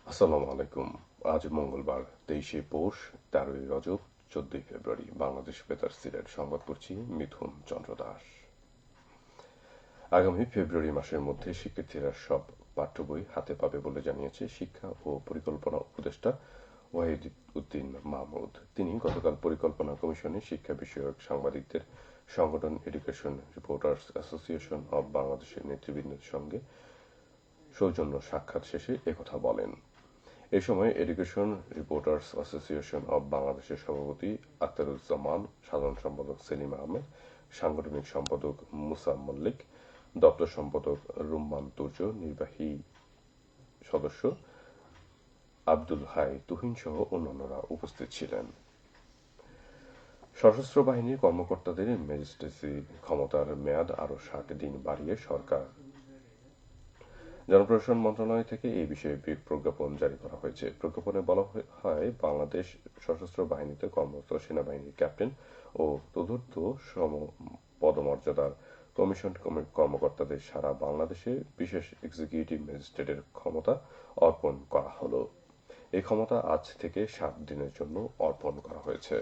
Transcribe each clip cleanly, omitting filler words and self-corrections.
আসসালামু আলাইকুম। আজ মঙ্গলবার 23শে পৌষ, 13ই রজব, 14ই ফেব্রুয়ারি। বাংলাদেশ বেতার সিলেট সংবাদ পড়ছি মিথুন চন্দ্র দাস। আগামী ফেব্রুয়ারি মাসের মধ্যে শিক্ষার্থীরা সব পাঠ্য বই হাতে পাবে বলে জানিয়েছে শিক্ষা ও পরিকল্পনা উপদেষ্টা ওয়াহিদ উদ্দিন মাহমুদ। তিনি গতকাল পরিকল্পনা কমিশনে শিক্ষা বিষয়ক সাংবাদিকদের সংগঠন এডুকেশন রিপোর্টার্স অ্যাসোসিয়েশন অব বাংলাদেশের নেতৃবৃন্দের সঙ্গে সৌজন্য সাক্ষাৎ শেষে একথা বলেন। এ সময় এডুকেশন রিপোর্টার্স অ্যাসোসিয়েশন অব বাংলাদেশের সভাপতি আখতারুজ্জামান, সাধারণ সম্পাদক সেলিম আহমেদ, সাংগঠনিক সম্পাদক মুসা মল্লিক, দপ্তর সম্পাদক রুম্মান তুর্য, নির্বাহী সদস্য আব্দুল হাই তুহিন সহ অন্যান্যরা উপস্থিত ছিলেন। সশস্ত্র বাহিনীর কর্মকর্তাদের ম্যাজিস্ট্রেসি ক্ষমতার মেয়াদ আরও ৬০ দিন বাড়িয়ে সরকার। জনপ্রশাসন মন্ত্রণালয় থেকে এই বিষয়ে প্রজ্ঞাপন জারি করা হয়েছে। প্রজ্ঞাপনে বলা হয়, বাংলাদেশ সশস্ত্র বাহিনীতে কর্মরত সেনাবাহিনীর ক্যাপ্টেন ও তদূর্ধ্ব সম পদমর্যাদার কমিশন কর্মকর্তাদের সারা বাংলাদেশে বিশেষ এক্সিকিউটিভ ম্যাজিস্ট্রেটের ক্ষমতা অর্পণ করা হলো। এই ক্ষমতা আজ থেকে ৭ দিনের জন্য অর্পণ করা হয়েছে।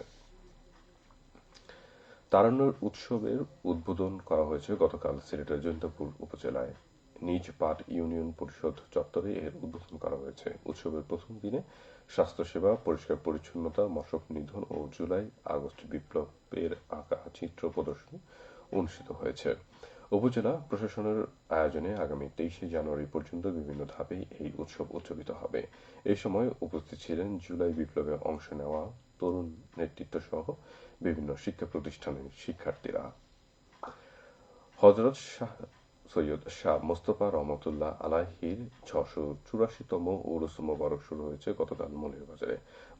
তারুণ্যের উৎসবের উদ্বোধন করা হয়েছে গতকাল সিলেটের জৈন্তাপুর উপজেলায়। নিজ পাট ইউনিয়ন পরিষদ চত্বরে এর উদ্বোধন করা হয়েছে। উৎসবের প্রথম দিনে স্বাস্থ্যসেবা, পরিষ্কার পরিচ্ছন্নতা, মশক নিধন ও জুলাই আগস্ট বিপ্লবের আঁকা চিত্র প্রদর্শনী অনুষ্ঠিত হয়েছে। উপজেলা প্রশাসনের আয়োজনে আগামী 23শে জানুয়ারি পর্যন্ত বিভিন্ন ধাপে এই উৎসব উদযাপিত হবে। এই সময় উপস্থিত ছিলেন জুলাই বিপ্লবে অংশ নেওয়া তরুণ নেতৃত্ব সহ বিভিন্ন শিক্ষা প্রতিষ্ঠানের শিক্ষার্থীরা। হযরত সৈয়দ শাহ মোস্তফা রহমতুল্লাহ আলাইহির ৬৮৪তম উরুস মোবারক শুরু হয়েছে গতকাল মৌলভীবাজারে।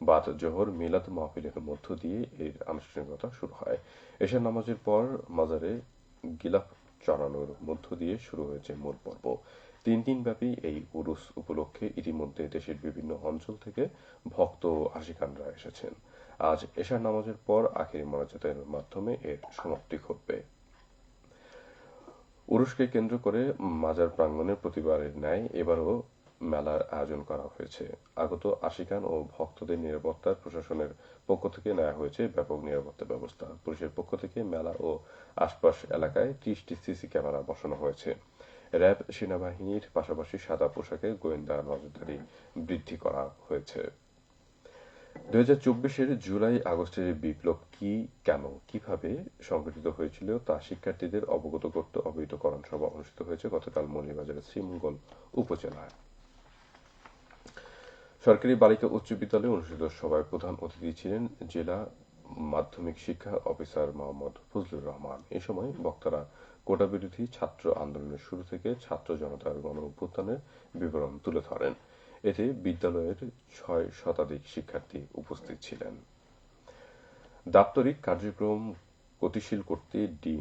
বাদ জোহর মিলাদ মাহফিলের মধ্য দিয়ে এর আনুষ্ঠানিকতা শুরু হয়। এশার নামাজের পর মাজারে গিলাফ চড়ানোর মধ্য দিয়ে শুরু হয়েছে মূল পর্ব। ৩ দিনব্যাপী এই উরুস উপলক্ষে ইতিমধ্যে দেশের বিভিন্ন অঞ্চল থেকে ভক্ত ও আশিকানরা এসেছেন। আজ এশার নামাজের পর আখেরি মোনাজাতের মাধ্যমে এর সমাপ্তি ঘটবে। উরুসকে কেন্দ্র করে মাজার প্রাঙ্গণে প্রতিবারের ন্যায় এবারও মেলার আয়োজন করা হয়েছে। আগত আশিকান ও ভক্তদের নিরাপত্তায় প্রশাসনের পক্ষ থেকে নেওয়া হয়েছে ব্যাপক নিরাপত্তা ব্যবস্থা। পুলিশের পক্ষ থেকে মেলা ও আশপাশ এলাকায় ৩০টি সিসি ক্যামেরা বসানো হয়েছে। র্যাব, সেনাবাহিনীর পাশাপাশি সাদা পোশাকে গোয়েন্দা নজরদারি বৃদ্ধি করা হয়েছে। ২০২৪-এর জুলাই আগস্টের বিপ্লব কি, কেন, কিভাবে সংঘটিত হয়েছিল তা শিক্ষার্থীদের অবগত করতে অবহিতকরণ সভা অনুষ্ঠিত হয়েছে গতকাল মৌলভীবাজারের শ্রীমঙ্গল উপজেলায়। সরকারি বালিকা উচ্চ বিদ্যালয়ে অনুষ্ঠিত সভায় প্রধান অতিথি ছিলেন জেলা মাধ্যমিক শিক্ষা অফিসার মোহাম্মদ ফজলুর রহমান। এ সময় বক্তারা কোটা বিরোধী ছাত্র আন্দোলনের শুরু থেকে ছাত্র জনতার গণ-অভ্যুত্থানের বিবরণ তুলে ধরেন। এতে বিদ্যালয়ের ৬ শতাধিক শিক্ষার্থী উপস্থিত ছিলেন। দাপ্তরিক কার্যক্রম গতিশীল করতে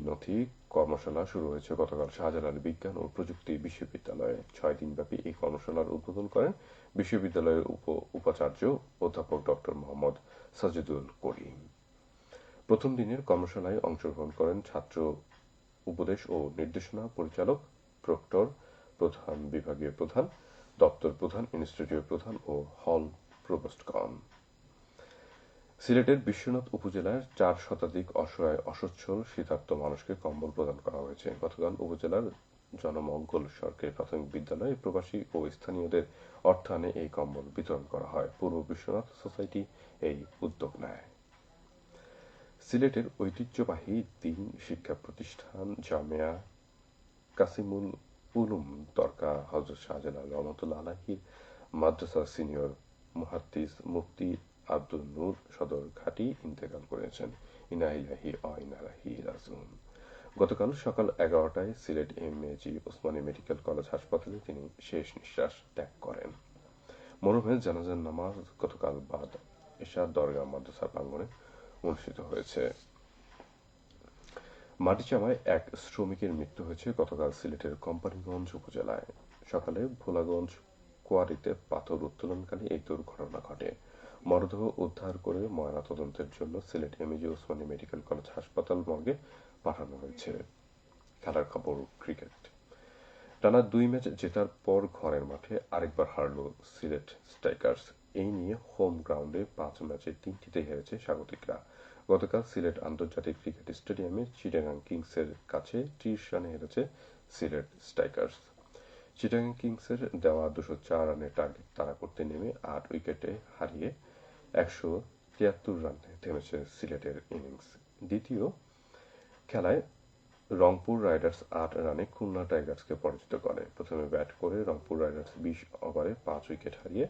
নথি কর্মশালা শুরু হয়েছে গতকাল শাহজালাল বিজ্ঞান ও প্রযুক্তি বিশ্ববিদ্যালয়ে। ৬ দিনব্যাপী এই কর্মশালার উদ্বোধন করেন বিশ্ববিদ্যালয়ের উপাচার্য অধ্যাপক ডক্টর মোহাম্মদ সাজিদুল করিম। প্রথম দিনের কর্মশালায় অংশগ্রহণ করেন ছাত্র উপদেশ ও নির্দেশনা পরিচালক, প্রক্টর, প্রধান বিভাগীয় প্রধান, দপ্তর প্রধান, ইনস্টিটিউট প্রধান ও হল প্রভোস্টগণ। সিলেটের বিশ্বনাথ উপজেলার ৪ শতাধিক অসহায় অসচ্ছল শীতার্ত মানুষকে কম্বল প্রদান করা হয়েছে। গতকাল উপজেলার জনমঙ্গল সরকারি প্রাথমিক বিদ্যালয়ে প্রবাসী ও স্থানীয়দের অর্থায়নে এই কম্বল বিতরণ করা হয়। পূর্ব বিশ্বনাথ সোসাইটি এই উদ্যোগ নেয়। সিলেটের ঐতিহ্যবাহী দ্বীন শিক্ষা প্রতিষ্ঠান জামেয়া কাসিমুল উলুম দরগা হযরত শাহজালাল রহমতুল্লাহ আলাইহির মাদ্রাসার সিনিয়র মুহাদ্দিস মুফতি আব্দুল নূর সদর ঘাঁটি ইন্তেকাল করেছেন। ইন্না লিল্লাহি ওয়া ইন্না ইলাইহি রাজিউন। গতকাল সকাল ১১টায় Sylhet MAG Osmani medical college হাসপাতালে তিনি শেষ নিঃশ্বাস ত্যাগ করেন। মরহুমের জানাজার নামাজ গতকাল বাদ এশা দরগা মাদ্রাসা প্রাঙ্গণে অনুষ্ঠিত হয়েছে। মাটিচামায় এক শ্রমিকের মৃত্যু হয়েছে গতকাল সিলেটের কোম্পানীগঞ্জ উপজেলায়। সকালে ভোলাগঞ্জ কোয়ারিতে পাথর উত্তোলনকালে এই দুর্ঘটনা ঘটে। মরদেহ উদ্ধার করে ময়নাতদন্তের জন্য Sylhet MAG Osmani medical college হাসপাতাল মর্গে পাঠানো হয়েছে। খেলার খবর ক্রিকেট। টানা 2 ম্যাচ জেতার পর ঘরের মাঠে আরেকবার হারল সিলেট স্ট্রাইকার্স। এই নিয়ে হোম গ্রাউন্ডে 5 ম্যাচে 3টিতে হেরেছে স্বাগতিকরা। গতকাল সিলেট আন্তর্জাতিক ক্রিকেট স্টেডিয়ামে চিটাগাং কিংসের কাছে 30 রানে হেরেছে সিলেট স্ট্রাইকার্স। চিটাগাং কিংসের দেওয়া 204 রানের টার্গেট তাড়া করতে নেমে 8 উইকেটে হারিয়ে 173 রানে থেমেছে সিলেটের ইনিংস। দ্বিতীয় খেলায় রংপুর রাইডার্স 8 রানে খুলনা টাইগার্সকে পরাজিত করে। প্রথমে ব্যাট করে রংপুর রাইডার্স 20 ওভারে 5 উইকেট হারিয়ে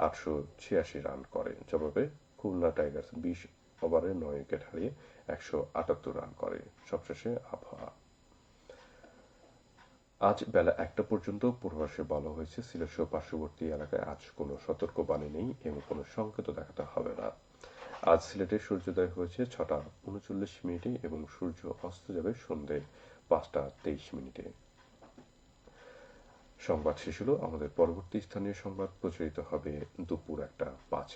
886 রান করে। জবাবে খুলনা টাইগার্স 20 ওভারে 9 উইকেট হারিয়ে 178 রান করে। সবশেষে আবহাওয়া। আজ বেলা 1টা পর্যন্ত পূর্বাভাসে বলা হয়েছে সিলেট সহ পার্শ্ববর্তী এলাকায় আজ কোনো সতর্কবাণী নেই এবং কোনো সংকেতও দেখাতে হবে না। আজ সিলেটে সূর্যোদয় হয়েছে 6টা 39 এবং সূর্য অস্ত যাবে সন্ধে 5টা 23। সংবাদ শেষ হলো। আমাদের পরবর্তী স্থানীয় সংবাদ প্রচারিত হবে দুপুর 1টা 5।